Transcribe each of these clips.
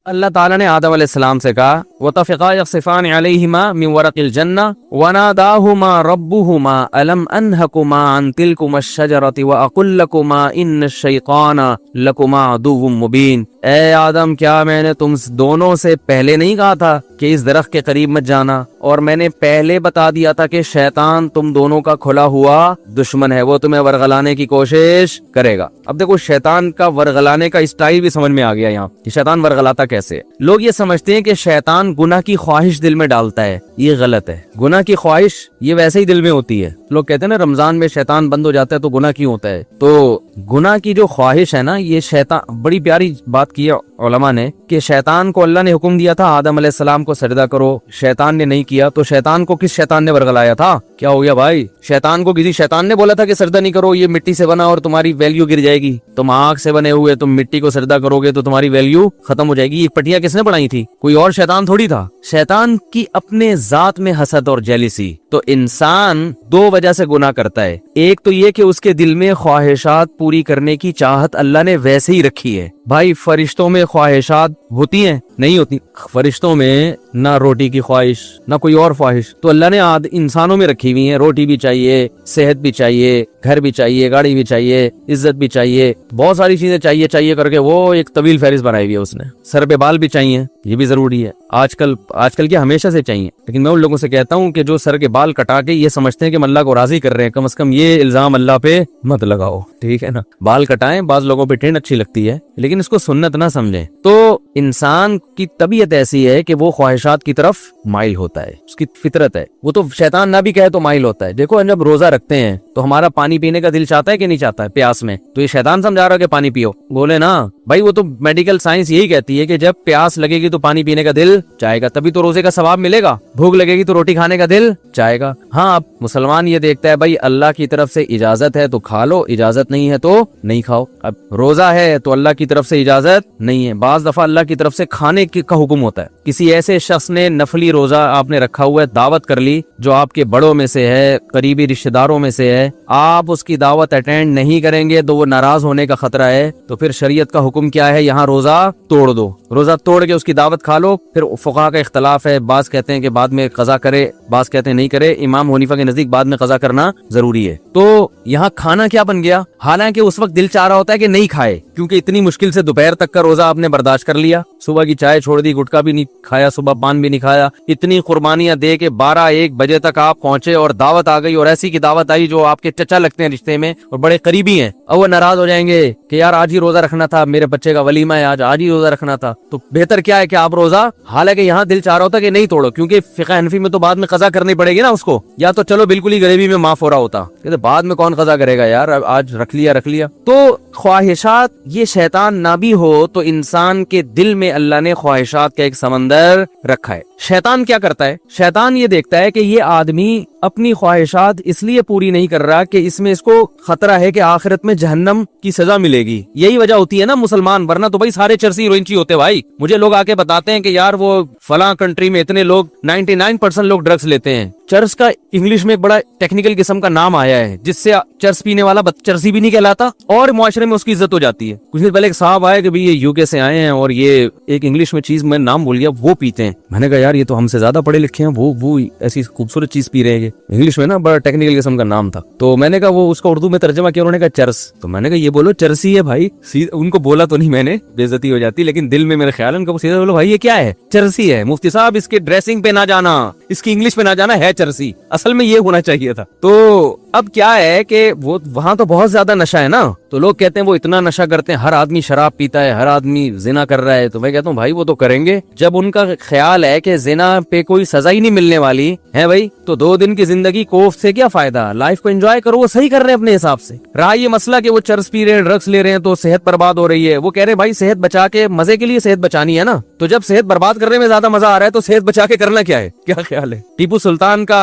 اللہ تعالیٰ نے آدم علیہ السلام سے کہا وَطَفِقَا يَخْصِفَانِ عَلَيْهِمَا مِنْ وَرَقِ الْجَنَّةِ وَنَادَاهُمَا رَبُّهُمَا أَلَمْ أَنْهَكُمَا عَنْ تِلْكُمَا الشَّجَرَةِ وَأَقُلْ لَكُمَا إِنَّ الشَّيْطَانَ لَكُمَا عَدُوٌّ مُبِينٌ۔ اے آدم، کیا میں نے تم دونوں سے پہلے نہیں کہا تھا کہ اس درخت کے قریب مت جانا، اور میں نے پہلے بتا دیا تھا کہ شیطان تم دونوں کا کھلا ہوا دشمن ہے، وہ تمہیں ورغلانے کی کوشش کرے گا۔ اب دیکھو شیطان کا ورغلانے کا اسٹائل بھی سمجھ میں آ گیا یہاں کہ شیطان ورغلاتا کیسے ہے۔ لوگ یہ سمجھتے ہیں کہ شیطان گناہ کی خواہش دل میں ڈالتا ہے، یہ غلط ہے۔ گناہ کی خواہش یہ ویسے ہی دل میں ہوتی ہے۔ لوگ کہتے ہیں نا رمضان میں شیطان بند ہو جاتا ہے تو گناہ کیوں ہوتا ہے؟ تو گناہ کی جو خواہش ہے نا، یہ شیطان، بڑی پیاری بات کی ہے علماء نے کہ شیطان کو اللہ نے حکم دیا تھا آدم علیہ السلام کو سجدہ کرو، شیطان نے نہیں کیا، تو شیطان کو کس شیطان نے ورغلایا تھا؟ کیا ہو گیا بھائی؟ شیطان کو کسی شیطان نے بولا تھا کہ سجدہ نہیں کرو، یہ مٹی سے بنا اور تمہاری ویلیو گر جائے گی، تم آگ سے بنے ہوئے، تم مٹی کو سجدہ کرو گے تو تمہاری ویلیو ختم ہو جائے گی۔ یہ پٹیاں کس نے بنائی تھی؟ کوئی اور شیطان تھوڑی تھا۔ شیطان کی اپنے ذات میں حسد اور جیلیسی۔ تو انسان دو وجہ سے گناہ کرتا ہے، ایک تو یہ کہ اس کے دل میں خواہشات پوری کرنے کی چاہت اللہ نے ویسے ہی رکھی ہے۔ بھائی فرشتوں میں خواہشات ہوتی ہیں؟ نہیں ہوتی۔ فرشتوں میں نہ روٹی کی خواہش نہ کوئی اور خواہش، تو اللہ نے انسانوں میں رکھی ہوئی ہیں۔ روٹی بھی چاہیے، صحت بھی چاہیے، گھر بھی چاہیے، گاڑی بھی چاہیے، عزت بھی چاہیے، بہت ساری چیزیں چاہیے کر کے وہ ایک طویل فہرست بنائی ہوئی ہے اس نے۔ سر پہ بال بھی چاہیے، یہ بھی ضروری ہے۔ آج کل کیا ہمیشہ سے چاہیے، لیکن میں ان لوگوں سے کہتا ہوں کہ جو سر کے بال کٹا کے یہ سمجھتے ہیں کہ اللہ کو راضی کر رہے ہیں، کم از کم یہ الزام اللہ پہ مت لگاؤ، ٹھیک ہے نا؟ بال کٹائیں، بعض لوگوں پہ ٹرینڈ اچھی لگتی ہے لیکن اس کو سنت نہ سمجھیں۔ تو انسان کی طبیعت ایسی ہے کہ وہ خواہشات کی طرف مائل ہوتا ہے، اس کی فطرت ہے۔ وہ تو شیطان نہ بھی کہے تو مائل ہوتا ہے۔ دیکھو جب روزہ رکھتے ہیں تو ہمارا پانی پینے کا دل چاہتا ہے کہ نہیں چاہتا ہے پیاس میں؟ تو یہ شیطان سمجھا رہا ہے کہ پانی پیو؟ بولے نا بھائی، وہ تو میڈیکل سائنس یہی کہتی ہے کہ جب پیاس لگے گی تو پانی پینے کا دل چاہے گا، تبھی تو روزے کا ثواب ملے گا۔ بھوک لگے گی تو روٹی کھانے کا دل چاہے گا۔ ہاں، اب مسلمان یہ دیکھتا ہے بھائی اللہ کی طرف سے اجازت ہے تو کھا لو، اجازت نہیں ہے تو نہیں کھاؤ۔ اب روزہ ہے تو اللہ کی طرف سے اجازت نہیں ہے، بعض دفعہ اللہ کی طرف سے کھانے کا حکم ہوتا ہے۔ کسی ایسے شخص نے نفلی روزہ آپ نے رکھا ہوا ہے، دعوت کر لی جو آپ کے بڑوں میں سے ہے، قریبی رشتہ داروں میں سے ہے، آپ اس کی دعوت اٹینڈ نہیں کریں گے تو وہ ناراض ہونے کا خطرہ ہے، تو پھر شریعت کا حکم کیا ہے؟ یہاں روزہ توڑ دو، روزہ توڑ کے اس کی دعوت کھا لو۔ پھر فقہا کا اختلاف ہے، بعض کہتے ہیں کہ بعد میں قضا کرے، بعض کہتے ہیں نہیں کرے۔ امام حنیفہ کے نزدیک بعد میں قضا کرنا ضروری ہے۔ تو یہاں کھانا کیا بن گیا؟ حالانکہ اس وقت دل چاہ رہا ہوتا ہے کہ نہیں کھائے، کیونکہ اتنی مشکل سے دوپہر تک کا روزہ آپ نے برداشت کر لیا، صبح کی چائے چھوڑ دی، گٹکا بھی نہیں کھایا، صبح پان بھی نہیں کھایا، اتنی قربانیاں دے کے 12-1 بجے تک آپ پہنچے اور دعوت آ گئی، اور ایسی کی دعوت آئی جو آپ کے چچا لگتے ہیں رشتے میں اور بڑے قریبی ہیں، اور وہ ناراض ہو جائیں گے کہ یار آج ہی روزہ رکھنا تھا، میرے بچے کا ولیمہ ہے، آج ہی روزہ رکھنا تھا۔ تو بہتر کیا ہے کہ آپ روزہ، حالانکہ یہاں دل چاہ رہا ہوتا کہ نہیں توڑو، کیونکہ فقہ حنفی میں تو بعد میں قضا کرنی پڑے گی نا اس کو، یا تو چلو بالکل ہی غریبی میں معاف ہو رہا ہوتا، کہتے بعد میں کون قضا کرے گا یار، آج رکھ لیا۔ تو خواہشات، یہ شیطان نہ بھی ہو تو انسان کے دل میں اللہ نے خواہشات کا ایک سمندر رکھا ہے۔ شیطان کیا کرتا ہے؟ شیطان یہ دیکھتا ہے کہ یہ آدمی اپنی خواہشات اس لیے پوری نہیں کر رہا کہ اس میں اس کو خطرہ ہے کہ آخرت میں جہنم کی سزا ملے گی۔ یہی وجہ ہوتی ہے نا مسلمان، ورنہ تو بھائی سارے چرسی ہیروئنچی ہوتے بھائی۔ مجھے لوگ آ کے بتاتے ہیں کہ یار وہ فلاں کنٹری میں اتنے لوگ 99% لوگ ڈرگس لیتے ہیں۔ چرس کا انگلش میں ایک بڑا ٹیکنیکل قسم کا نام آیا ہے جس سے چرس پینے والا چرسی بھی نہیں کہلاتا اور معاشرے میں اس کی عزت ہو جاتی ہے۔ کچھ دن پہلے ایک صاحب آئے کہ بھئی یہ یو کے سے آئے ہیں اور یہ ایک انگلش میں چیز میں نام بھول گیا، وہ پیتے ہیں۔ میں نے کہا یار یہ تو ہم سے زیادہ پڑھے لکھے ہیں، وہ ایسی خوبصورت چیز پی رہے ہیں۔ انگلش میں نا بڑا ٹیکنیکل قسم کا نام تھا، تو میں نے کہا وہ اس کا اردو میں ترجمہ کیا، انہوں نے کہا چرس۔ تو میں نے کہا یہ بولو چرسی ہے بھائی، ان کو بولا تو نہیں میں نے، بے عزتی ہو جاتی، لیکن دل میں میرے خیال ہے ان کو سیدھا بولو بھائی یہ کیا ہے؟ چرسی ہے مفتی صاحب، اس کے ڈریسنگ پہ نہ جانا، اس کی انگلش پہ نہ جانا، ہے چرسی، اصل میں یہ ہونا چاہیے تھا۔ تو اب کیا ہے کہ وہ وہاں تو بہت زیادہ نشہ ہے نا، تو لوگ کہتے ہیں وہ اتنا نشہ کرتے ہیں، ہر آدمی شراب پیتا ہے، ہر آدمی زنا کر رہا ہے، تو میں کہتا ہوں بھائی وہ تو کریں گے، جب ان کا خیال ہے کہ زنا پہ کوئی سزا ہی نہیں ملنے والی ہے بھائی، تو 2 دن کی زندگی کوف سے کیا فائدہ؟ لائف کو انجوائے کرو، وہ صحیح کر رہے ہیں اپنے حساب سے۔ رہا یہ مسئلہ کہ وہ چرس پی رہے ہیں، ڈرگس لے رہے ہیں تو صحت برباد ہو رہی ہے، وہ کہہ رہے ہیں بھائی صحت بچا کے، مزے کے لیے صحت بچانی ہے نا، تو جب صحت برباد کرنے میں زیادہ مزہ آ رہا ہے تو صحت بچا کے کرنا کیا ہے؟ کیا خیال ہے؟ ٹیپو سلطان کا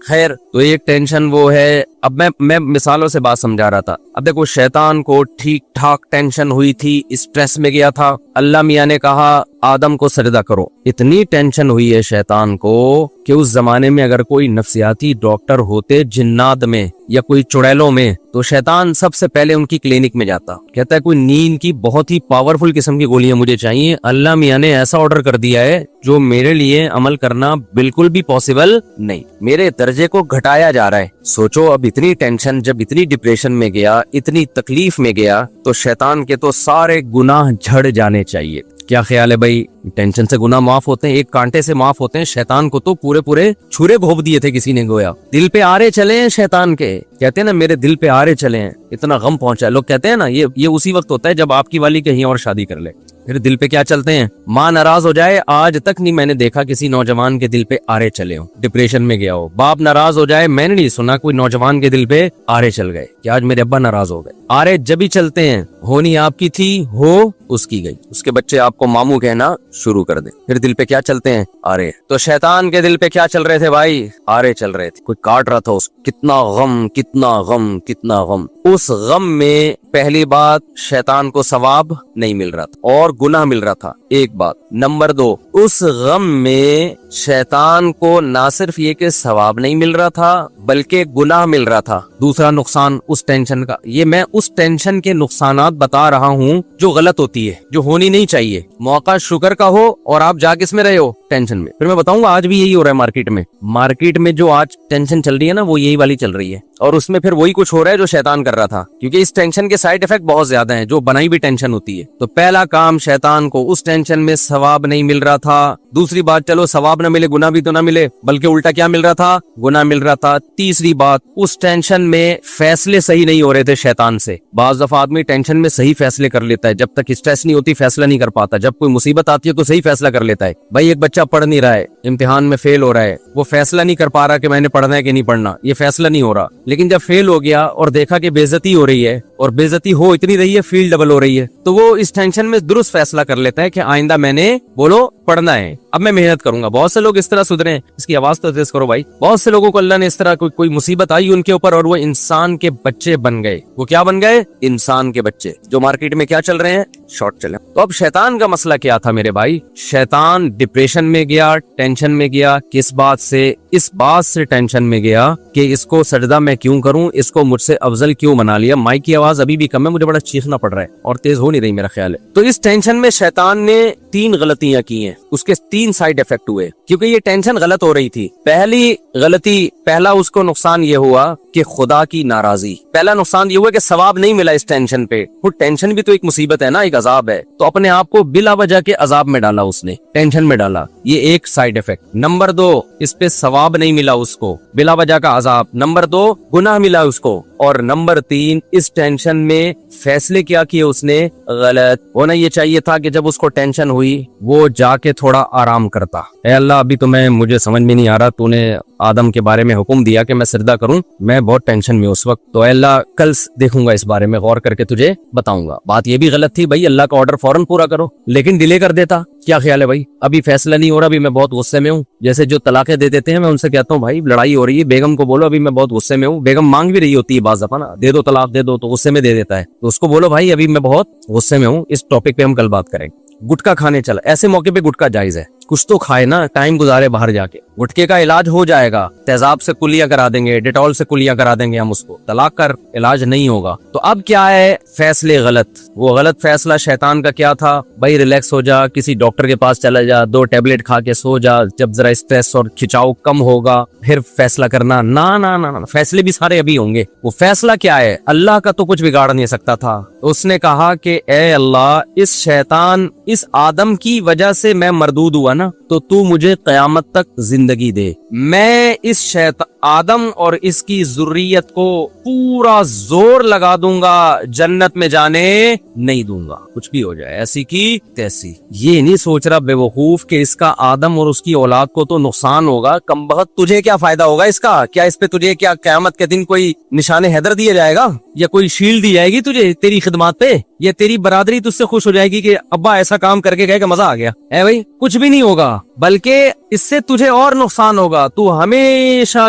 خیر تو ایک ٹینشن وہ ہے. اب میں مثالوں سے بات سمجھا رہا تھا. اب دیکھو شیطان کو ٹھیک ٹھاک ٹینشن ہوئی تھی, اسٹریس میں گیا تھا, اللہ میاں نے کہا آدم کو سجدہ کرو. اتنی ٹینشن ہوئی ہے شیطان کو کہ اس زمانے میں اگر کوئی نفسیاتی ڈاکٹر ہوتے جنات میں یا کوئی چڑیلوں میں تو شیطان سب سے پہلے ان کی کلینک میں جاتا, کہتا ہے کوئی نیند کی بہت ہی پاورفل قسم کی گولیاں مجھے چاہیے, اللہ میاں نے ایسا آرڈر کر دیا ہے جو میرے لیے عمل کرنا بالکل بھی پاسبل نہیں, میرے درجے کو گھٹایا جا رہا ہے. سوچو اب اتنی ٹینشن, جب اتنی ڈپریشن میں گیا, اتنی تکلیف میں گیا, تو شیطان کے تو سارے گناہ جھڑ جانے چاہیے. کیا خیال ہے بھائی؟ ٹینشن سے گناہ معاف ہوتے ہیں, ایک کانٹے سے معاف ہوتے ہیں. شیطان کو تو پورے چھرے گھونپ دیے تھے کسی نے گویا. دل پہ آرے چلے ہیں شیطان کے, کہتے ہیں نا میرے دل پہ آرے چلے ہیں, اتنا غم پہنچا. لوگ کہتے ہیں نا یہ اسی وقت ہوتا ہے جب آپ کی والی کہیں اور شادی کر لے, پھر دل پہ کیا چلتے ہیں. ماں ناراض ہو جائے, آج تک نہیں میں نے دیکھا کسی نوجوان کے دل پہ آرے چلے ہو, ڈپریشن میں گیا ہو. باپ ناراض ہو جائے, میں نے نہیں سنا کوئی نوجوان کے دل پہ آرے چل گئے کہ آج میرے ابا ناراض ہو گئے. آرے جب ہی چلتے ہیں, ہونی آپ کی تھی, ہو اس کی گئی. اس کے بچے آپ کو ماموں کہنا شروع کر دیں, پھر دل پہ کیا چلتے ہیں, آرے. تو شیطان کے دل پہ کیا چل رہے تھے بھائی؟ آرے چل رہے تھے. کوئی کاٹ رہا تھا اس, کتنا غم کتنا غم کتنا غم. اس غم میں پہلی بات شیطان کو ثواب نہیں مل رہا تھا اور گناہ مل رہا تھا, ایک بات. نمبر 2, اس غم میں شیطان کو نہ صرف یہ کہ ثواب نہیں مل رہا تھا بلکہ گناہ مل رہا تھا. دوسرا نقصان اس ٹینشن کا, یہ میں اس ٹینشن کے نقصانات بتا رہا ہوں جو غلط ہوتی ہے, جو ہونی نہیں چاہیے. موقع شکر کا ہو اور آپ جا کس میں رہے ہو, ٹینشن میں. پھر میں بتاؤں گا آج بھی یہی ہو رہا ہے مارکیٹ میں جو آج ٹینشن چل رہی ہے نا, وہ یہی والی چل رہی ہے, اور اس میں پھر وہی کچھ ہو رہا ہے جو شیطان کر رہا تھا, کیونکہ اس ٹینشن کے سائیڈ افیکٹ بہت زیادہ ہیں جو بنائی بھی ٹینشن ہوتی ہے. تو پہلا کام, شیطان کو اس ٹینشن میں ثواب نہیں مل رہا تھا. دوسری بات, چلو ثواب نہ ملے, گناہ بھی تو نہ ملے, بلکہ الٹا کیا مل رہا تھا, گناہ مل رہا تھا. تیسری بات, اس ٹینشن میں فیصلے صحیح نہیں ہو رہے تھے شیطان سے. بعض دفعہ آدمی ٹینشن میں صحیح فیصلے کر لیتا ہے, جب تک اسٹریس نہیں ہوتی فیصلہ نہیں کر پاتا. جب کوئی مصیبت آتی ہے تو صحیح فیصلہ کر لیتا ہے. بھائی ایک بچہ پڑھ نہیں رہا ہے, امتحان میں فیل ہو رہا ہے, وہ فیصلہ نہیں کر پا رہا کہ میں نے پڑھنا ہے کہ نہیں پڑھنا, یہ فیصلہ نہیں ہو رہا. لیکن جب فیل ہو گیا اور دیکھا کہ بے عزتی ہو رہی ہے, اور بے عزتی ہو اتنی رہی ہے, فیل ڈبل ہو رہی ہے, تو وہ اس ٹینشن میں درست فیصلہ کر لیتا ہے کہ آئندہ میں نے بولو پڑھنا ہے, اب میں محنت کروں گا. بہت سے لوگ اس طرح سدھرے ہیں. اس کی آواز تو تیز کرو بھائی. بہت سے لوگوں کو اللہ نے اس طرح کوئی مصیبت آئی ان کے اوپر اور وہ انسان کے بچے بن گئے. وہ کیا بن گئے؟ انسان کے بچے, جو مارکیٹ میں کیا چل رہے ہیں, شارٹ چلے. تو اب شیطان کا مسئلہ کیا تھا میرے بھائی؟ شیطان ڈپریشن میں گیا, ٹینشن میں گیا. کس بات سے؟ اس بات سے ٹینشن میں گیا کہ اس کو سجدہ میں کیوں کروں, اس کو مجھ سے افضل کیوں بنا لیا. مائک کی آواز ابھی بھی کم ہے, مجھے بڑا چیخنا پڑ رہا ہے اور تیز ہو نہیں رہی میرا خیال ہے. تو اس ٹینشن میں شیطان نے 3 غلطیاں کی ہیں, اس کے 3 سائیڈ افیکٹ ہوئے, کیونکہ یہ ٹینشن غلط ہو رہی تھی. پہلا اس کو نقصان یہ ہوا کہ خدا کی ناراضی. پہلا نقصان یہ ہوا کہ ثواب نہیں ملا اس ٹینشن پہ. وہ ٹینشن بھی تو ایک مصیبت ہے نا, ایک عذاب ہے, تو اپنے آپ کو بلا وجہ کے عذاب میں ڈالا, اس نے ٹینشن میں ڈالا. یہ ایک سائیڈ افیکٹ. نمبر 2, اس پہ ثواب نہیں ملا اس کو, بلا وجہ کا عذاب. نمبر 2, گناہ ملا اس کو. اور نمبر 3, اس ٹینشن میں فیصلے کیا کیے اس نے, غلط. ہونا یہ چاہیے تھا کہ جب اس کو ٹینشن ہوئی وہ جا کے تھوڑا آرام کرتا. اے اللہ, ابھی تو مجھے سمجھ میں نہیں آ رہا, تو نے آدم کے بارے میں حکم دیا کہ میں سجدہ کروں, میں بہت ٹینشن میں اس وقت, تو اے اللہ کل دیکھوں گا اس بارے میں, غور کر کے تجھے بتاؤں گا. بات یہ بھی غلط تھی بھائی, اللہ کا آرڈر فوراً پورا کرو, لیکن ڈیلے کر دیتا. کیا خیال ہے بھائی؟ ابھی فیصلہ نہیں ہو رہا, ابھی میں بہت غصے میں ہوں. جیسے جو طلاقیں دے دیتے ہیں, میں ان سے کہتا ہوں بھائی لڑائی ہو رہی ہے, بیگم کو بولو ابھی میں بہت غصے میں ہوں. بیگم مانگ بھی رہی ہوتی ہے بعض دفعہ نا, دے دو طلاق دے دو, تو غصے میں دے دیتا ہے. تو اس کو بولو بھائی ابھی میں بہت غصے میں ہوں, اس ٹاپک پہ ہم کل بات کریں. گٹکا کھانے چلا, ایسے موقع پہ گٹکا جائز ہے, کچھ تو کھائے نا, ٹائم گزارے باہر جا کے. گٹکے کا علاج ہو جائے گا, تیزاب سے کلیاں کرا دیں گے, ڈیٹول سے کلیاں کرا دیں گے ہم اس کو, طلاق کا علاج نہیں ہوگا. تو اب کیا ہے, فیصلے غلط. وہ غلط فیصلہ شیطان کا کیا تھا بھائی, ریلیکس ہو جا, کسی ڈاکٹر کے پاس چلا جا, 2 ٹیبلٹ کھا کے سو جا, جب ذرا اسٹریس اور کھچاؤ کم ہوگا پھر فیصلہ کرنا. نا, فیصلے بھی سارے ابھی ہوں گے. وہ فیصلہ کیا ہے, اللہ کا تو کچھ بگاڑ نہیں سکتا تھا. اس نے کہا کہ اے اللہ, اس شیطان, اس آدم کی وجہ سے میں مردود ہوا نا, تو مجھے قیامت تک زندگی دے. میں اس آدم اور اس کی ذریت کو پورا زور لگا دوں گا, جنت میں جانے نہیں دوں گا, کچھ بھی ہو جائے, ایسی کی تیسی. یہ نہیں سوچ رہا بے وقوف کہ اس کا آدم اور اس کی اولاد کو تو نقصان ہوگا. کم بخت تجھے کیا فائدہ ہوگا اس کا؟ کیا اس پہ تجھے کیا قیامت کے دن کوئی نشان حیدر دیا جائے گا, یا کوئی شیلڈ دی جائے گی تجھے تیری خدمات پہ, یا تیری برادری تجھ سے خوش ہو جائے گی کہ ابا ایسا کام کر کے گئے کہ مزہ آ گیا؟ اے بھائی کچھ بھی نہیں ہوگا, بلکہ اس سے تجھے اور نقصان ہوگا. تو ہمیشہ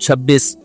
26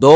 2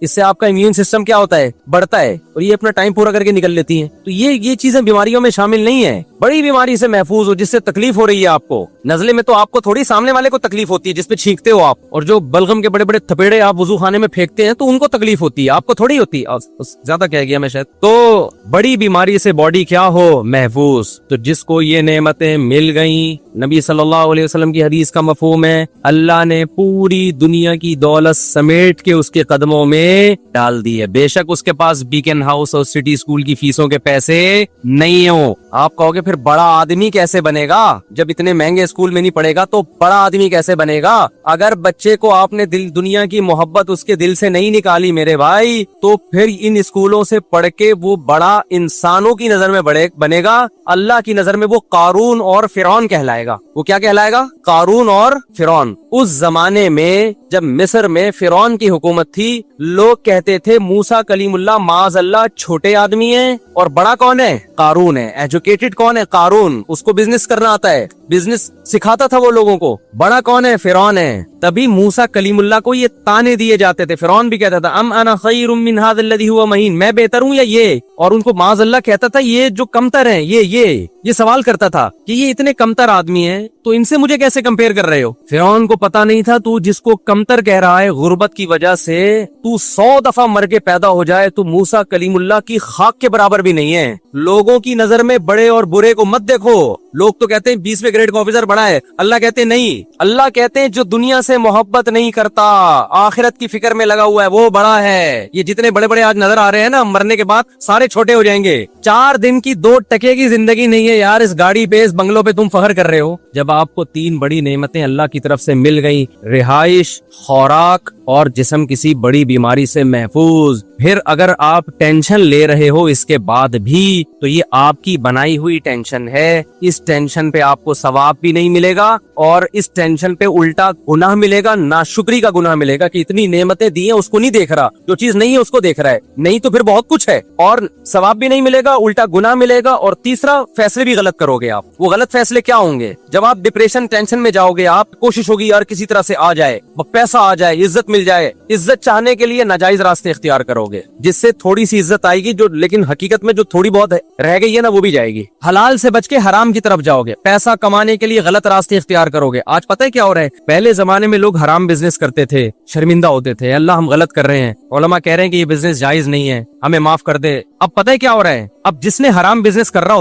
اس سے آپ کا امیون سسٹم کیا ہوتا ہے, بڑھتا ہے, اور یہ اپنا ٹائم پورا کر کے نکل لیتی ہیں. تو یہ چیزیں بیماریوں میں شامل نہیں ہے. بڑی بیماری سے محفوظ ہو جس سے تکلیف ہو رہی ہے آپ کو. نزلے میں تو آپ کو تھوڑی, سامنے والے کو تکلیف ہوتی ہے جس پہ چھینکتے ہو آپ, اور جو بلغم کے بڑے بڑے تھپیڑے آپ وضو خانے میں پھینکتے ہیں تو ان کو تکلیف ہوتی ہے, آپ کو تھوڑی ہوتی ہے. زیادہ کہہ گیا میں شاید. تو بڑی بیماری سے باڈی کیا ہو, محفوظ. تو جس کو یہ نعمتیں مل گئیں, نبی صلی اللہ علیہ وسلم کی حدیث کا مفہوم ہے, اللہ نے پوری دنیا کی دولت سمیٹ کے اس کے قدموں میں ڈال دی ہے. بے شک اس کے پاس بیکن ہاؤس اور سٹی اسکول کی فیسوں کے پیسے نہیں ہوں. آپ کہو گے پھر بڑا آدمی کیسے بنے گا, جب اتنے مہنگے اسکول میں نہیں پڑھے گا تو بڑا آدمی کیسے بنے گا؟ اگر بچے کو آپ نے دنیا کی محبت اس کے دل سے نہیں نکالی میرے بھائی, تو پھر ان اسکولوں سے پڑھ کے وہ بڑا انسانوں کی نظر میں بنے گا, اللہ کی نظر میں وہ قارون اور فرعون کہلائے گا. وہ کیا کہلائے گا؟ قارون اور فرعون. اس زمانے میں جب مصر میں فرعون کی حکومت تھی, لوگ کہتے تھے موسیٰ کلیم اللہ معاذ اللہ چھوٹے آدمی ہیں, اور بڑا کون ہے؟ قارون ہے. ایجوکیٹڈ کون ہے؟ قارون. اس کو بزنس کرنا آتا ہے, بزنس سکھاتا تھا وہ لوگوں کو. بڑا کون ہے؟ فرعون ہے. تبھی موسیٰ کلیم اللہ کو یہ تانے دیے جاتے تھے. فرعون بھی کہتا تھا ام انا خیر من ھذا الذی ھوا مہین, میں بہتر ہوں یا یہ, اور ان کو معاذ اللہ کہتا تھا یہ جو کمتر ہیں, یہ سوال کرتا تھا کہ یہ اتنے کمتر آدمی ہیں تو ان سے مجھے کیسے کمپیئر کر رہے ہو. فرعون کو پتا نہیں تھا تو جس کو کمتر کہہ رہا ہے غربت کی وجہ سے, تو 100 دفعہ مر کے پیدا ہو جائے تو موسیٰ کلیم اللہ کی خاک کے برابر بھی نہیں ہے. لوگوں کی نظر میں بڑے اور برے کو مت دیکھو. لوگ تو کہتے ہیں 20ویں گریڈ کا آفیسر بڑا ہے, اللہ کہتے نہیں. اللہ کہتے ہیں جو دنیا سے محبت نہیں کرتا, آخرت کی فکر میں لگا ہوا ہے, وہ بڑا ہے. یہ جتنے بڑے بڑے آج نظر آ رہے ہیں نا, مرنے کے بعد سارے چھوٹے ہو جائیں گے. 4 دن کی 2 ٹکے کی زندگی نہیں ہے یار. اس گاڑی پہ, اس بنگلوں پہ تم فخر کر رہے ہو جب آپ کو 3 بڑی نعمتیں اللہ کی طرف سے مل گئی, رہائش, خوراک اور جسم کسی بڑی بیماری سے محفوظ. پھر اگر آپ ٹینشن لے رہے ہو اس کے بعد بھی, تو یہ آپ کی بنائی ہوئی ٹینشن ہے. اس ٹینشن پہ آپ کو ثواب بھی نہیں ملے گا, اور اس ٹینشن پہ الٹا گناہ ملے گا, ناشکری کا گناہ ملے گا کہ اتنی نعمتیں دی ہیں اس کو نہیں دیکھ رہا, جو چیز نہیں ہے اس کو دیکھ رہا ہے. نہیں تو پھر بہت کچھ ہے, اور ثواب بھی نہیں ملے گا, الٹا گناہ ملے گا. اور تیسرا, فیصلے بھی غلط کرو گے آپ. وہ غلط فیصلے کیا ہوں گے؟ جب آپ ڈپریشن, ٹینشن میں جاؤ گے, آپ کوشش ہوگی یار کسی طرح سے آ جائے, پیسہ آ جائے, عزت مل جائے. عزت چاہنے کے لیے ناجائز راستے اختیار کرو گے, جس سے تھوڑی سی عزت آئے گی, جو لیکن حقیقت میں جو تھوڑی بہت رہ گئی ہے نا وہ بھی جائے گی. حلال سے بچ کے حرام کی طرف جاؤ گے, پیسہ کمانے کے لیے غلط راستے اختیار کرو گے. آج پتہ ہے کیا ہو رہا ہے؟ پہلے زمانے میں لوگ حرام بزنس کرتے تھے, شرمندہ ہوتے تھے, اللہ ہم غلط کر رہے ہیں, علماء کہہ رہے ہیں کہ یہ بزنس جائز نہیں ہے, ہمیں معاف کر دے. اب پتہ ہے کیا ہو رہا ہے؟ اب جس نے حرام بزنس کرنا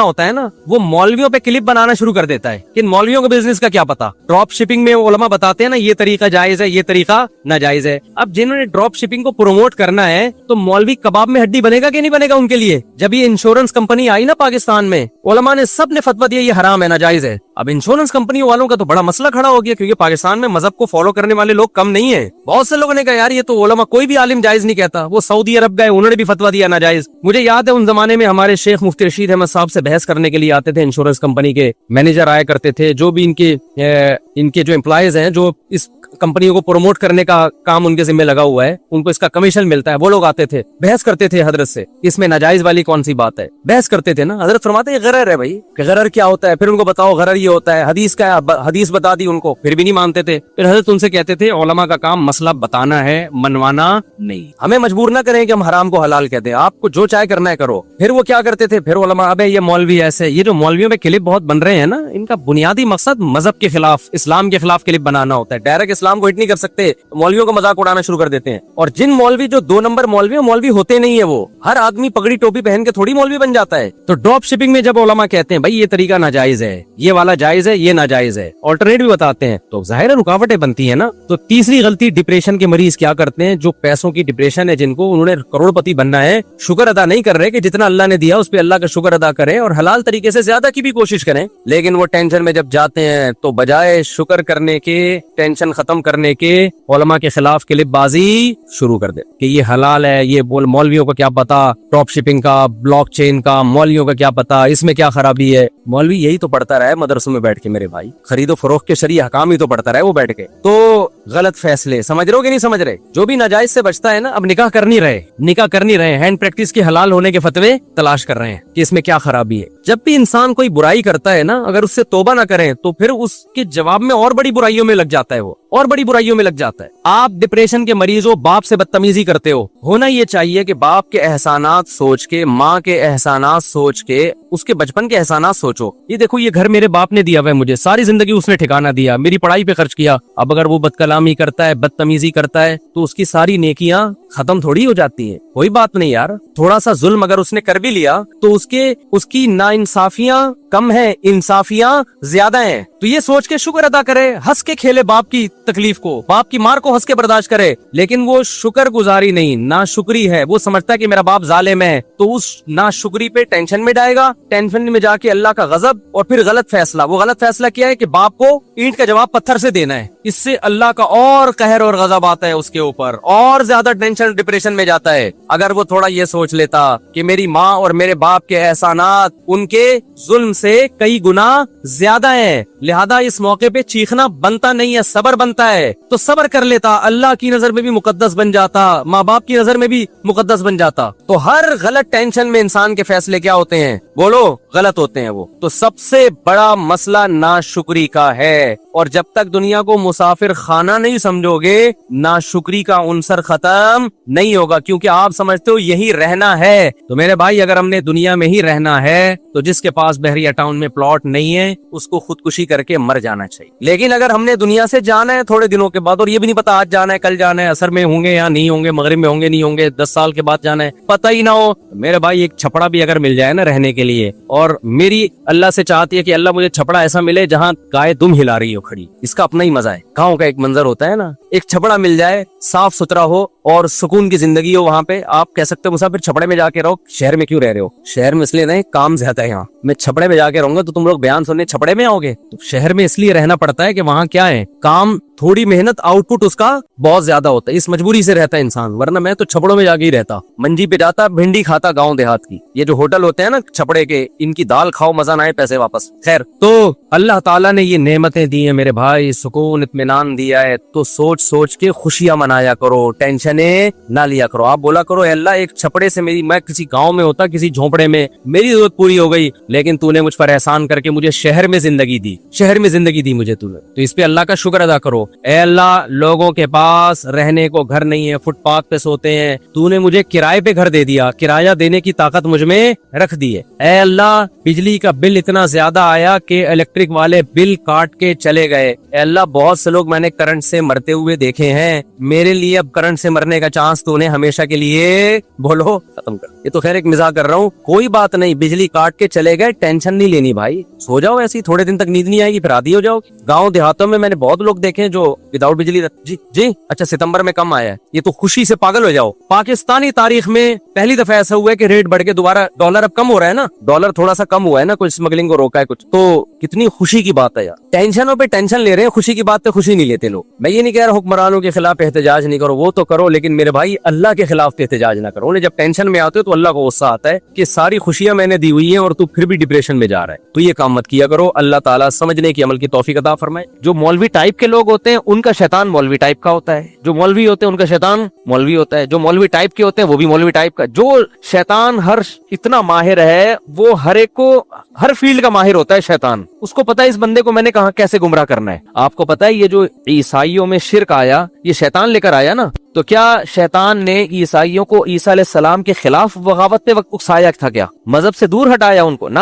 ہوتا ہے نا, وہ مولویوں پہ کلپ بنانا شروع کر دیتا ہے کہ مولویوں کے بزنس کا کیا پتا. ڈراپ شپنگ میں علماء بتاتے ہیں نا, یہ طریقہ جائز ہے, یہ طریقہ ناجائز ہے. اب جنہوں نے ڈراپ شپنگ کو پروموٹ کرنا ہے, تو مولوی کباب میں ہڈی بنے گا کہ نہیں بنے گا ان کے لیے؟ جب یہ انشورنس کمپنی آئی نا پاکستان میں, علماء نے سب نے فتویٰ دیا یہ حرام ہے, ناجائز ہے. اب انشورنس کمپنی والوں کا تو بڑا مسئلہ کھڑا ہو گیا, کیونکہ پاکستان میں مذہب کو فالو کرنے والے لوگ کم نہیں ہیں. بہت سے لوگوں نے کہا یار یہ تو علماء, کوئی بھی عالم جائز نہیں کہتا. وہ سعودی عرب گئے, انہوں نے بھی فتویٰ دیا ناجائز. مجھے یاد ہے ان زمانے میں ہمارے شیخ مفتی رشید احمد صاحب سے بحث کرنے کے لیے آتے تھے. انشورنس کمپنی کے مینیجر آیا کرتے تھے, جو بھی ان کے جو امپلائیز ہیں, جو اس کمپنیوں کو پروموٹ کرنے کا کام ان کے ذمہ لگا ہوا ہے, ان کو اس کا کمیشن ملتا ہے. وہ لوگ آتے تھے, بحث کرتے تھے حضرت سے, اس میں ناجائز والی کون سی بات ہے. بحث کرتے تھے نا, حضرت فرماتے ہیں غرر ہے بھائی, کہ غرر کیا ہوتا ہے. پھر ان کو بتاؤ غرر یہ ہوتا ہے, حدیث کا حدیث بتا دی ان کو, پھر بھی نہیں مانتے تھے. پھر حضرت ان سے کہتے تھے علماء کا کام مسئلہ بتانا ہے, منوانا نہیں. ہمیں مجبور نہ کریں کہ ہم حرام کو حلال کہتے ہیں, آپ کو جو چاہے کرنا ہے کرو. پھر وہ کیا کرتے تھے, پھر علماء, ابے یہ مولوی ایسے, یہ جو مولویوں پہ کلپ بہت بن رہے ہیں نا, ان کا بنیادی مقصد مذہب کے خلاف, اسلام کے خلاف کلپ بنانا ہوتا ہے. ڈائریکٹ اسلام کو ہٹ نہیں کر سکتے, مولویوں کو مذاق اڑانا شروع کر دیتے ہیں. اور جن مولوی جو 2 نمبر مولوی ہوتے نہیں ہے, وہ ہر آدمی پگڑی ٹوپی پہن کے تھوڑی مولوی بن جاتا ہے. تو ڈراپ شپنگ میں جب علماء کہتے ہیں بھائی یہ طریقہ ناجائز ہے, یہ والا جائز ہے, یہ ناجائز ہے, آلٹرنیٹ بھی بتاتے ہیں, تو ظاہر رکاوٹیں بنتی ہیں نا. تو تیسری غلطی, ڈپریشن کے مریض کیا کرتے ہیں, جو پیسوں کی ڈپریشن ہے, جن کو انہوں نے کروڑ پتی بننا ہے, شکر ادا نہیں کر رہے کہ جتنا اللہ نے دیا اس پہ اللہ کا شکر ادا کریں, اور حلال طریقے سے زیادہ کی بھی کوشش کریں. لیکن وہ ٹینشن میں جب جاتے ہیں تو بجائے شکر کرنے کے, ٹینشن ختم کرنے کے, علماء کے خلاف کلپ بازی شروع کر دے کہ یہ حلال ہے, یہ مولویوں کو کیا پتا, ڈراپ شپنگ کا, بلاک چین کا, مولویوں کا کیا پتا, اس میں کیا خرابی ہے. مولوی یہی تو پڑھتا رہا ہے مدرسوں میں بیٹھ کے میرے بھائی, خرید و فروخت کے شرعی حکام ہی تو پڑھتا رہا ہے وہ بیٹھ کے. تو غلط فیصلے سمجھ رہے ہو کہ نہیں سمجھ رہے؟ جو بھی ناجائز سے بچتا ہے نا, اب نکاح کر نہیں رہے, ہینڈ پریکٹس کے حلال ہونے کے فتوے تلاش کر رہے ہیں کہ اس میں کیا خرابی ہے. جب بھی انسان کوئی برائی کرتا ہے نا, اگر اس سے توبہ نہ کریں تو پھر اس کے جواب میں اور بڑی برائیوں میں لگ جاتا ہے, وہ اور بڑی برائیوں میں لگ جاتا ہے. آپ ڈپریشن کے مریض ہو, باپ سے بدتمیزی کرتے ہو. ہونا یہ چاہیے کہ باپ کے احسانات سوچ کے, ماں کے احسانات سوچ کے, اس کے بچپن کے احسانات سوچو. یہ دیکھو یہ گھر میرے باپ نے دیا ہوا ہے مجھے, ساری زندگی اس نے ٹھکانہ دیا, میری پڑھائی پہ خرچ کیا. اب اگر وہ بد کلامی کرتا ہے, بدتمیزی کرتا ہے, تو اس کی ساری نیکیاں ختم تھوڑی ہو جاتی ہیں. کوئی بات نہیں یار, تھوڑا سا ظلم اگر اس نے کر بھی لیا تو اس کی ناانصافیاں کم ہیں, انصافیاں زیادہ ہیں. تو یہ سوچ کے شکر ادا کرے, ہنس کے کھیلے باپ کی تکلیف کو, باپ کی مار کو ہنس کے برداشت کرے. لیکن وہ شکر گزاری نہیں, ناشکری ہے. وہ سمجھتا ہے کہ میرا باپ ظالم ہے, تو اس ناشکری پہ ٹینشن میں جائے گا, ٹینشن میں جا کے اللہ کا غضب اور پھر غلط فیصلہ. وہ غلط فیصلہ کیا ہے کہ باپ کو اینٹ کا جواب پتھر سے دینا ہے. اس سے اللہ کا اور قہر اور غضب آتا ہے اس کے اوپر, اور زیادہ ٹینشن ڈپریشن میں جاتا ہے. اگر وہ تھوڑا یہ سوچ لیتا کہ میری ماں اور میرے باپ کے احسانات ان کے ظلم سے کئی گنا زیادہ ہیں, لہذا اس موقع پہ چیخنا بنتا نہیں ہے, صبر بنتا ہے, تو صبر کر لیتا, اللہ کی نظر میں بھی مقدس بن جاتا, ماں باپ کی نظر میں بھی مقدس بن جاتا. تو ہر غلط ٹینشن میں انسان کے فیصلے کیا ہوتے ہیں, بولو, غلط ہوتے ہیں وہ. تو سب سے بڑا مسئلہ ناشکری کا ہے, اور جب تک دنیا کو مسافر خانہ نہیں سمجھو گے, ناشکری کا عنصر ختم نہیں ہوگا, کیونکہ آپ سمجھتے ہو یہی رہنا ہے. تو میرے بھائی, اگر ہم نے دنیا میں ہی رہنا ہے تو جس کے پاس بحریہ ٹاؤن میں پلاٹ نہیں ہے اس کو خودکشی کر کے مر جانا چاہیے. لیکن اگر ہم نے دنیا سے جانا ہے تھوڑے دنوں کے بعد, اور یہ بھی نہیں پتا آج جانا ہے کل جانا ہے, عصر میں ہوں گے یا نہیں ہوں گے, مغرب میں ہوں گے نہیں ہوں گے, 10 سال کے بعد جانا ہے پتہ ہی نہ ہو, میرے بھائی ایک چھپڑا بھی اگر مل جائے نا رہنے کے لیے, اور میری اللہ سے چاہتی ہے کہ اللہ مجھے چھپڑا ایسا ملے جہاں گائے دم ہلا رہی ہو کھڑی, اس کا اپنا ہی مزہ ہے. گاؤں کا ایک منظر ہوتا ہے نا, ایک چھپڑا مل جائے, صاف ستھرا ہو اور سکون کی زندگی ہو وہاں پہ. آپ کہہ سکتے ہو مسافر چھپڑے میں جا کے رہو, شہر میں کیوں رہ رہے ہو؟ شہر میں اس لیے نہیں, کام زیادہ ہے یہاں. میں چھپڑے میں جا کے رہوں گا تو تم لوگ بیان سننے چھپڑے میں آؤ گے. تو شہر میں اس لیے رہنا پڑتا ہے کہ وہاں کیا ہے, کام, تھوڑی محنت, آؤٹ پٹ اس کا بہت زیادہ ہوتا ہے, اس مجبوری سے رہتا ہے انسان. ورنہ میں تو چھپڑوں میں جا کے ہی رہتا, منجی پہ جاتا, بھنڈی کھاتا گاؤں دیہات کی. یہ جو ہوٹل ہوتے ہیں نا چھپڑے کے, ان کی دال کھاؤ, مزہ نہ آئے, پیسے واپس. خیر, تو اللہ تعالیٰ نے یہ نعمتیں دی ہیں میرے بھائی, سکون, اطمینان دیا ہے, تو سوچ سوچ کے خوشیاں منایا کرو, ٹینشنیں نہ لیا کرو. آپ بولا کرو, اے اللہ ایک چھپڑے سے میں کسی گاؤں میں ہوتا, کسی جھونپڑے میں, میری ضرورت پوری ہو گئی, لیکن تو نے مجھ پر احسان کر کے مجھے شہر میں زندگی دی, شہر میں زندگی دی مجھے تو نے, تو اس پہ اللہ کا شکر ادا کرو. اے اللہ, لوگوں کے پاس رہنے کو گھر نہیں ہے, فٹ پاتھ پہ سوتے ہیں, تو نے مجھے کرائے پہ گھر دے دیا, کرایہ دینے کی طاقت مجھ میں رکھ دی ہے. اے اللہ, بجلی کا بل اتنا زیادہ آیا کہ الیکٹرک والے بل کاٹ کے چلے گئے. اے اللہ, بہت سے لوگ میں نے کرنٹ سے مرتے ہوئے دیکھے ہیں, میرے لیے اب کرنٹ سے مرنے کا چانس تو نے ہمیشہ کے لیے, بولو, ختم کر. یہ تو خیر ایک مزاق کر رہا ہوں, کوئی بات نہیں, بجلی کاٹ کے چلے گئے, ٹینشن نہیں لینی بھائی, سو جاؤ ایسی, تھوڑے دن تک نیند نہیں آئے گی, پھر عادی ہو جاؤ. گاؤں دیہاتوں میں نے بہت لوگ دیکھے جو وداؤٹ بجلی, جی اچھا ستمبر میں کم آیا ہے, یہ تو خوشی سے پاگل ہو جاؤ. پاکستانی تاریخ میں پہلی دفعہ ایسا ہوا ہے کہ ریٹ بڑھ کے دوبارہ, ڈالر اب کم ہو رہا ہے نا, ڈالر تھوڑا سا کم ہوا ہے نا, کچھ اسمگلنگ کو روکا ہے کچھ, تو کتنی خوشی کی بات ہے یار. ٹینشنوں پہ ٹینشن لے رہے ہیں, خوشی کی بات پہ خوشی نہیں لیتے لوگ. میں یہ نہیں کہہ رہا حکمرانوں کے خلاف احتجاج نہیں کرو, وہ تو کرو, لیکن میرے بھائی اللہ کے خلاف احتجاج نہ کرو. انہیں جب ٹینشن میں آتے ہو تو اللہ کو غصہ آتا ہے کہ ساری خوشیاں میں نے دی ہوئی ہیں اور تو پھر بھی ڈپریشن میں جا رہا ہے. تو یہ کام مت کیا کرو. اللہ تعالیٰ سمجھنے کی, عمل کی توفیق عطا فرمائے. جو مولوی ٹائپ کے لوگ ہوتے ہیں ان کا شیطان مولوی ٹائپ کا ہوتا ہے, جو مولوی ہوتے ہیں ان کا شیطان مولوی ہوتا ہے, جو مولوی ٹائپ کے ہوتے ہیں وہ بھی مولوی ٹائپ کا. جو شیطان اتنا ماہر ہے, وہ ہر ایک کو, ہر فیلڈ کا ماہر ہوتا ہے شیطان. اس کو پتا ہے اس بندے کو میں نے کہاں کیسے گمراہ کرنا ہے. آپ کو پتا ہے یہ جو عیسائیوں میں شرک آیا, یہ شیطان لے کر آیا نا. تو کیا شیطان نے عیسائیوں کو عیسیٰ علیہ السلام کے خلاف بغاوت پہ اکسایا تھا؟ کیا مذہب سے دور ہٹایا ان کو؟ نہ.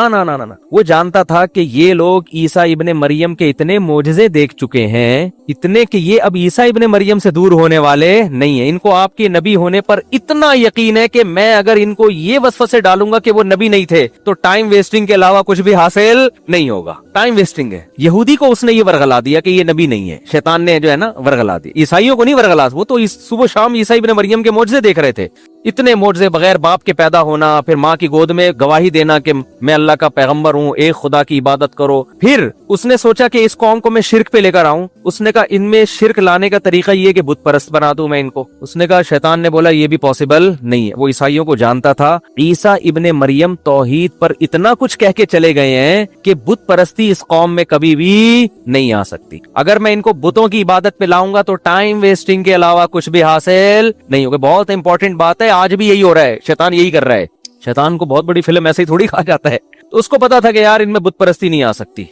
وہ جانتا تھا کہ یہ لوگ عیسیٰ ابن مریم کے اتنے معجزے دیکھ چکے ہیں, اتنے کہ یہ اب عیسیٰ ابن مریم سے دور ہونے والے نہیں ہیں. ان کو آپ کے نبی ہونے پر اتنا یقین ہے کہ میں اگر ان کو یہ وسوسے ڈالوں گا کہ وہ نبی نہیں تھے تو ٹائم ویسٹنگ کے علاوہ کچھ بھی حاصل نہیں ہوگا. ٹائم ویسٹنگ ہے. یہودی کو اس نے یہ ورغلا دیا کہ یہ نبی نہیں ہے, شیطان نے جو ہے نا ورغلا دیا. عیسائیوں کو نہیں ورغلا, وہ تو صبح شام عیسیٰ ابن مریم کے معجزے دیکھ رہے تھے. اتنے معجزے, بغیر باپ کے پیدا ہونا, پھر ماں کی گود میں گواہی دینا کہ میں اللہ کا پیغمبر ہوں, ایک خدا کی عبادت کرو. پھر اس نے سوچا کہ اس قوم کو میں شرک پہ لے کر آؤں. اس نے کہا ان میں شرک لانے کا طریقہ یہ کہ بت پرست بنا دوں میں ان کو. اس نے کہا, شیطان نے بولا یہ بھی پاسبل نہیں ہے. وہ عیسائیوں کو جانتا تھا عیسیٰ ابن مریم توحید پر اتنا کچھ کہہ کے چلے گئے ہیں کہ بت پرستی اس قوم میں کبھی بھی نہیں آ سکتی. اگر میں ان کو بتوں کی عبادت پہ لاؤں گا تو ٹائم ویسٹنگ کے علاوہ کچھ بھی حاصل نہیں ہوگا. بہت امپورٹنٹ بات ہے, آج بھی یہی ہو رہا ہے, شیطان یہی کر رہا ہے. شیطان کو بہت بڑی فلم ایسے ہی تھوڑی کھا جاتا ہے. تو اس کو پتا تھا کہ یار ان میں بت پرستی نہیں آ سکتی.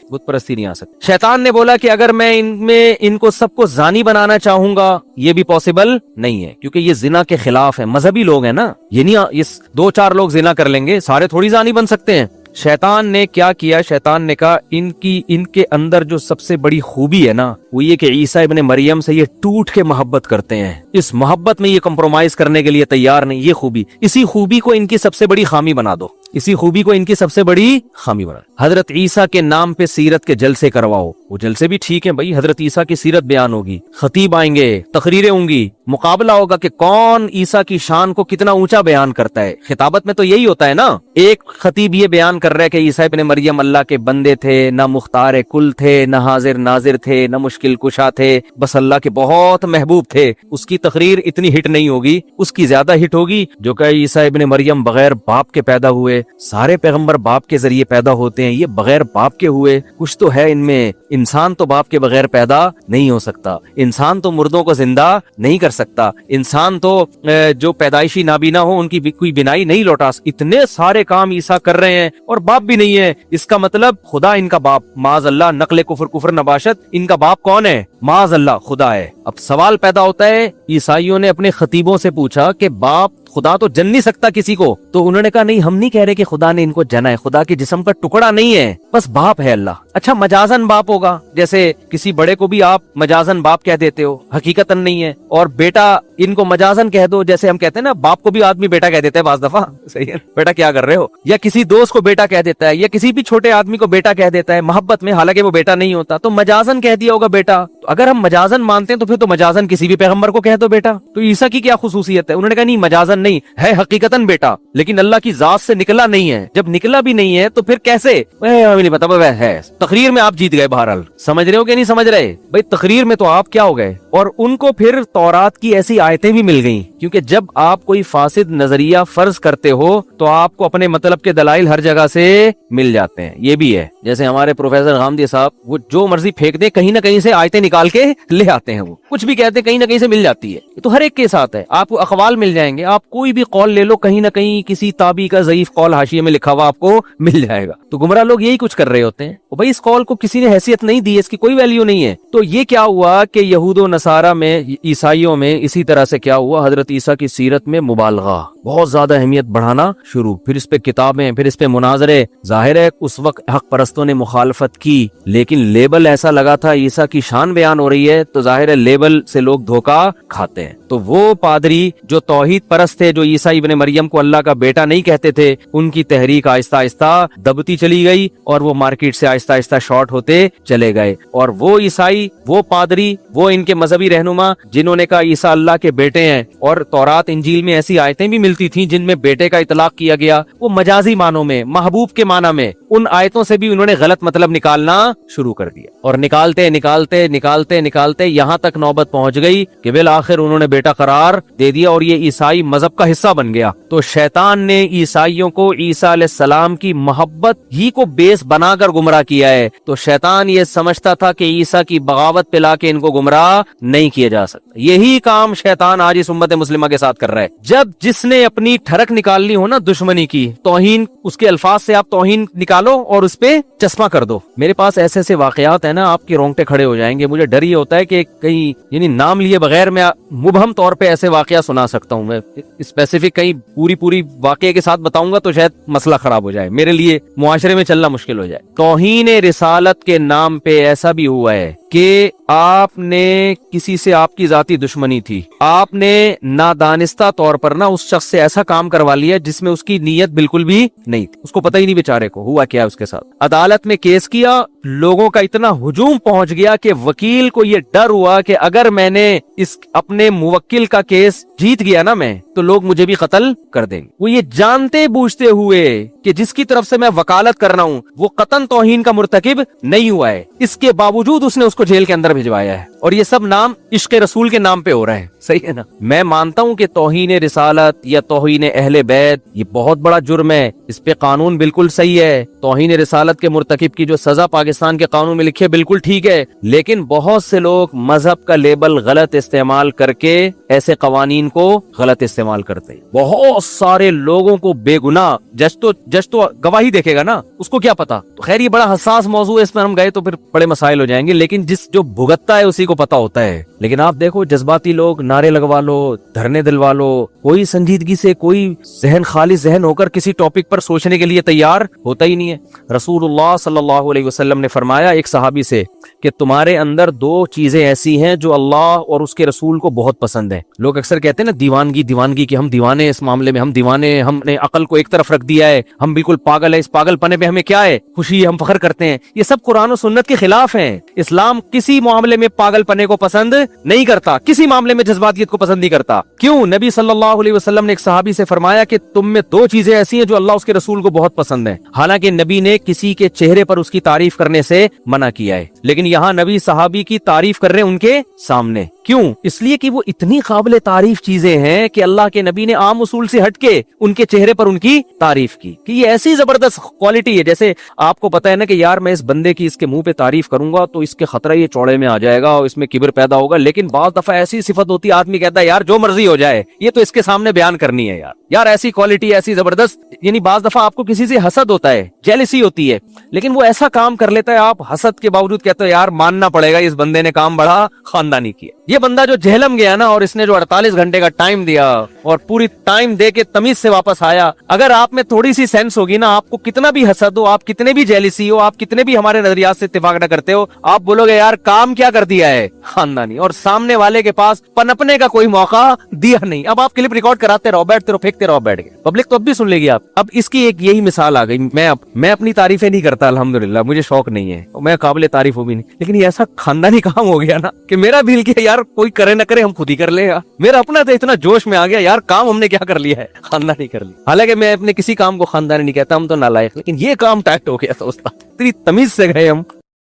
شیطان نے بولا کہ اگر میں ان کو سب کو زانی بنانا چاہوں گا یہ بھی پاسبل نہیں ہے, کیونکہ یہ زنا کے خلاف ہے, مذہبی لوگ ہیں نا, یہ نہیں 2-4 لوگ زنا کر لیں گے, سارے تھوڑی زانی بن سکتے ہیں. شیطان نے کیا کیا, شیطان نے کہا ان کے اندر جو سب سے بڑی خوبی ہے نا وہ یہ کہ عیسیٰ ابن مریم سے یہ ٹوٹ کے محبت کرتے ہیں, اس محبت میں یہ کمپرومائز کرنے کے لیے تیار نہیں. یہ خوبی, اسی خوبی کو ان کی سب سے بڑی خامی بنا دو, حضرت عیسیٰ کے نام پہ سیرت کے جلسے کرواؤ. وہ جلسے بھی ٹھیک ہیں بھائی, حضرت عیسیٰ کی سیرت بیان ہوگی, خطیب آئیں گے, تقریریں ہوں گی, مقابلہ ہوگا کہ کون عیسیٰ کی شان کو کتنا اونچا بیان کرتا ہے. خطابت میں تو یہی ہوتا ہے نا, ایک خطیب یہ بیان کر رہا ہے کہ عیسیٰ ابن مریم اللہ کے بندے تھے, نہ مختار کل تھے, نہ حاضر ناظر تھے, نہ مشکل کشا تھے, بس اللہ کے بہت محبوب تھے. اس کی تقریر اتنی ہٹ نہیں ہوگی, اس کی زیادہ ہٹ ہوگی جو کہ عیسیٰ ابن مریم بغیر باپ کے پیدا ہوئے, سارے پیغمبر باپ کے ذریعے پیدا ہوتے ہیں, یہ بغیر باپ کے ہوئے, کچھ تو ہے ان میں. انسان تو باپ کے بغیر پیدا نہیں ہو سکتا, انسان تو مردوں کو زندہ نہیں کر سکتا, انسان تو جو پیدائشی نابینا ہو ان کی کوئی بینائی نہیں لوٹا. اتنے سارے کام عیسیٰ کر رہے ہیں اور باپ بھی نہیں ہے, اس کا مطلب خدا ان کا باپ, معاذ اللہ, نقل کفر نباشت, ان کا باپ کون ہے؟ معاذ اللہ خدا ہے. اب سوال پیدا ہوتا ہے, عیسائیوں نے اپنے خطیبوں سے پوچھا کہ باپ خدا تو جن نہیں سکتا کسی کو, تو انہوں نے کہا نہیں, ہم نہیں کہہ رہے کہ خدا نے ان کو جنا ہے, خدا کے جسم کا ٹکڑا نہیں ہے, بس باپ ہے اللہ. اچھا مجازن باپ ہوگا, جیسے کسی بڑے کو بھی آپ مجازن باپ کہہ دیتے ہو, حقیقتاً نہیں ہے. اور بیٹا ان کو مجازن کہہ دو, جیسے ہم کہتے ہیں نا باپ کو بھی آدمی بیٹا کہہ دیتا ہے بعض دفعہ, صحیح ہے, بیٹا کیا کر رہے ہو, یا کسی دوست کو بیٹا کہہ دیتا ہے, یا کسی بھی چھوٹے آدمی کو بیٹا کہہ دیتا ہے محبت میں, حالانکہ وہ بیٹا نہیں ہوتا, تو مجازن کہہ دیا ہوگا بیٹا. تو اگر ہم مجازن مانتے ہیں تو پھر تو مجازن کسی بھی پیغمبر کو کہہ دو بیٹا. تو عیسیٰ کی کیا خصوصیت ہے؟ انہوں نے کہا نہیں, مجازن نہیں ہے, حقیقتاً بیٹا, لیکن اللہ کی ذات سے نکلا نہیں ہے. جب نکلا بھی نہیں ہے تو پھر کیسے؟ نہیں پتا ہے. تقریر میں آپ جیت گئے, بہرحال سمجھ رہے ہو کہ نہیں سمجھ رہے بھائی, تقریر میں تو آپ کیا ہو گئے. اور ان کو پھر تورات کی ایسی آیتیں بھی مل گئیں, کیونکہ جب آپ کوئی فاسد نظریہ فرض کرتے ہو تو آپ کو اپنے مطلب کے دلائل ہر جگہ سے مل جاتے ہیں. یہ بھی ہے, جیسے ہمارے پروفیسر غامدی صاحب, وہ جو مرضی پھینک دیں, کہیں نہ کہیں سے آیتیں نکال کے لے آتے ہیں, وہ کچھ بھی کہتے ہیں کہیں نہ کہیں سے مل جاتی ہے. تو ہر ایک کے ساتھ ہے, آپ کو اقوال مل جائیں گے, آپ کوئی بھی قول لے لو, کہیں نہ کہیں کسی تابعی کا ضعیف قول حاشیے میں لکھا ہوا آپ کو مل جائے گا. تو گمراہ لوگ یہی کچھ کر رہے ہوتے ہیں, بھائی اس قول کو کسی نے حیثیت نہیں دی, اس کی کوئی ویلیو نہیں ہے. تو یہ کیا ہوا کہ یہود و نصارہ میں, عیسائیوں میں اسی طرح سے کیا ہوا, حضرت عیسیٰ کی سیرت میں مبالغہ, بہت زیادہ اہمیت بڑھانا شروع, پھر اس پہ کتابیں, پھر اس پہ مناظرے. ظاہر ہے اس وقت حق پرستوں نے مخالفت کی, لیکن لیبل ایسا لگا تھا عیسیٰ کی شان بیان ہو رہی ہے, تو ظاہر ہے لیبل سے لوگ دھوکا کھاتے ہیں. تو وہ پادری جو توحید پرست تھے, جو عیسیٰ ابن مریم کو اللہ کا بیٹا نہیں کہتے تھے, ان کی تحریک آہستہ آہستہ دبتی چلی گئی اور وہ مارکیٹ سے آہستہ آہستہ شارٹ ہوتے چلے گئے. اور وہ عیسائی, وہ پادری, وہ ان کے مذہبی رہنما جنہوں نے کہا عیسیٰ اللہ کے بیٹے ہیں, اور تورات انجیل میں ایسی آیتیں بھی ملتی تھیں جن میں بیٹے کا اطلاق کیا گیا, وہ مجازی معنوں میں, محبوب کے معنی میں, ان آیتوں سے بھی انہوں نے غلط مطلب نکالنا شروع کر دیا. اور نکالتے نکالتے نکالتے نکالتے یہاں تک نوبت پہنچ گئی کہ بالآخر انہوں نے بیٹا قرار دے دیا, اور یہ عیسائی مذہب کا حصہ بن گیا. تو شیطان نے عیسائیوں کو عیسیٰ علیہ السلام کی محبت ہی کو بیس بنا کر گمراہ کیا ہے. تو شیطان یہ سمجھتا تھا کہ عیسیٰ کی بغاوت پہ لا کے ان کو گمراہ نہیں کیا جا سکتا. یہی کام شیطان آج اس امت مسلمہ کے ساتھ کر رہا ہے. جب جس نے اپنی ٹھڑک نکالنی ہو نا دشمنی کی, توہین, اس کے الفاظ سے آپ توہین نکالو اور اس پہ چشمہ کر دو. میرے پاس ایسے ایسے واقعات ہیں نا, آپ کے رونگٹے کھڑے ہو جائیں گے. مجھے ڈر یہ ہوتا ہے کہ کہیں یعنی نام لیے بغیر میں مبہم طور پہ ایسے واقعہ سنا سکتا ہوں. میں اسپیسیفک کہیں پوری واقعے کے ساتھ بتاؤں گا تو شاید مسئلہ خراب ہو جائے, میرے لیے معاشرے میں چلنا مشکل ہو جائے. توہین رسالت کے نام پہ ایسا بھی ہوا ہے کہ آپ نے کسی سے, آپ کی ذاتی دشمنی تھی, آپ نے نادانستہ طور پر نا اس شخص سے ایسا کام کروا لیا جس میں اس کی نیت بالکل بھی نہیں تھی, اس کو پتہ ہی نہیں بیچارے کو ہوا کیا اس کے ساتھ. عدالت میں کیس کیا, لوگوں کا اتنا ہجوم پہنچ گیا کہ وکیل کو یہ ڈر ہوا کہ اگر میں نے اس اپنے موکل کا کیس جیت گیا نا میں, تو لوگ مجھے بھی قتل کر دیں گے. وہ یہ جانتے بوجھتے ہوئے کہ جس کی طرف سے میں وکالت کر رہا ہوں وہ قطعاً توہین کا مرتکب نہیں ہوا ہے, اس کے باوجود اس نے اس کو جیل کے اندر بھجوایا ہے. اور یہ سب نام عشق رسول کے نام پہ ہو رہا ہے. صحیح ہے نا. میں مانتا ہوں کہ توہین رسالت یا توہین اہل بیت یہ بہت بڑا جرم ہے, اس پہ قانون بالکل صحیح ہے. توہین رسالت کے مرتکب کی جو سزا پاکستان کے قانون میں لکھی ہے بالکل ٹھیک ہے, لیکن بہت سے لوگ مذہب کا لیبل غلط استعمال کر کے ایسے قوانین کو غلط استعمال کرتے ہیں. بہت سارے لوگوں کو بے گناہ, جج تو گواہی دیکھے گا نا, اس کو کیا پتا. تو خیر یہ بڑا حساس موضوع ہے, اس میں ہم گئے تو پھر بڑے مسائل ہو جائیں گے, لیکن جو بھگتتا ہے اسی کو پتا ہوتا ہے. لیکن آپ دیکھو جذباتی لوگ نعرے لگوا لو, دھرنے دلوا لو, کوئی سنجیدگی سے, کوئی ذہن خالی ذہن ہو کر کسی ٹاپک پر سوچنے کے لیے تیار ہوتا ہی نہیں ہے. رسول اللہ صلی اللہ علیہ وسلم نے فرمایا ایک صحابی سے کہ تمہارے اندر دو چیزیں ایسی ہیں جو اللہ اور اس کے رسول کو بہت پسند ہیں. لوگ اکثر کہتے ہیں نا دیوانگی کہ ہم دیوانے, اس معاملے میں ہم دیوانے, ہم نے عقل کو ایک طرف رکھ دیا ہے, ہم بالکل پاگل ہے, اس پاگل پنے پہ ہمیں کیا ہے خوشی ہے, ہم فخر کرتے ہیں. یہ سب قرآن و سنت کے خلاف ہیں. اسلام کسی معاملے میں پاگل پنے کو پسند نہیں کرتا, کسی معاملے میں جذباتیت کو پسند نہیں کرتا. کیوں؟ نبی صلی اللہ علیہ وسلم نے ایک صحابی سے فرمایا کہ تم میں دو چیزیں ایسی ہیں جو اللہ اس کے رسول کو بہت پسند ہیں. حالانکہ نبی نے کسی کے چہرے پر اس کی تعریف کرنے سے منع کیا ہے, لیکن یہاں نبی صحابی کی تعریف کر رہے ہیں ان کے سامنے. کیوں؟ اس لیے کہ وہ اتنی قابل تعریف چیزیں ہیں کہ اللہ کے نبی نے عام اصول سے ہٹ کے ان کے چہرے پر ان کی تعریف کی کہ یہ ایسی زبردست کوالٹی ہے. جیسے آپ کو پتا ہے نا کہ یار میں اس بندے کی اس کے منہ پہ تعریف کروں گا تو اس کے خطرہ یہ چوڑے میں آ جائے گا اور اس میں کبر پیدا ہوگا, لیکن بعض دفعہ ایسی صفت ہوتی ہے آدمی کہتا ہے یار جو مرضی ہو جائے یہ تو اس کے سامنے بیان کرنی ہے. یار ایسی کوالٹی ایسی زبردست, یعنی بعض دفعہ آپ کو کسی سے حسد ہوتا ہے, جیلسی ہوتی ہے, لیکن وہ ایسا کام کر لیتا ہے آپ حسد کے باوجود کہتے ہو یار ماننا پڑے گا اس بندے نے کام بڑا خاندانی کیا. یہ بندہ جو جہلم گیا نا اور اس نے جو 48 گھنٹے کا ٹائم دیا اور پوری ٹائم دے کے تمیز سے واپس آیا, اگر آپ میں تھوڑی سی سینس ہوگی نا, آپ کو کتنا بھی حسد ہو, آپ کتنے بھی جیلسی ہو, آپ کتنے بھی ہمارے نظریات سے اتفاق نہ کرتے ہو, آپ بولو گے یار کام کیا کر دیا ہے خاندانی, اور سامنے والے کے پاس پنپنے کا کوئی موقع دیا نہیں. اب آپ کلپ ریکارڈ کراتے رہو, بیٹھتے رہو, پھینکتے رہو بیٹھ کے, پبلک تو اب بھی سن لے گی آپ. اب اس کی ایک یہی مثال آ گئی. میں اپنی تعریفیں نہیں کرتا الحمدللہ, مجھے شوق نہیں ہے, میں قابل تعریف ہوں بھی نہیں, لیکن یہ ایسا خاندانی کام ہو گیا نا کہ میرا دل کیا یار کوئی کرے نہ کرے ہم خود ہی کر لے. میرا اپنا تو اتنا جوش میں آ گیا یار کام ہم نے کیا کر لیا ہے, خاندانی کر لیا. حالانکہ میں اپنے کسی کام کو خاندانی نہیں کہتا, ہم تو نالائق, لیکن یہ کام ٹیکٹ ہو گیا. اتنی تمیز سے گئے ہم.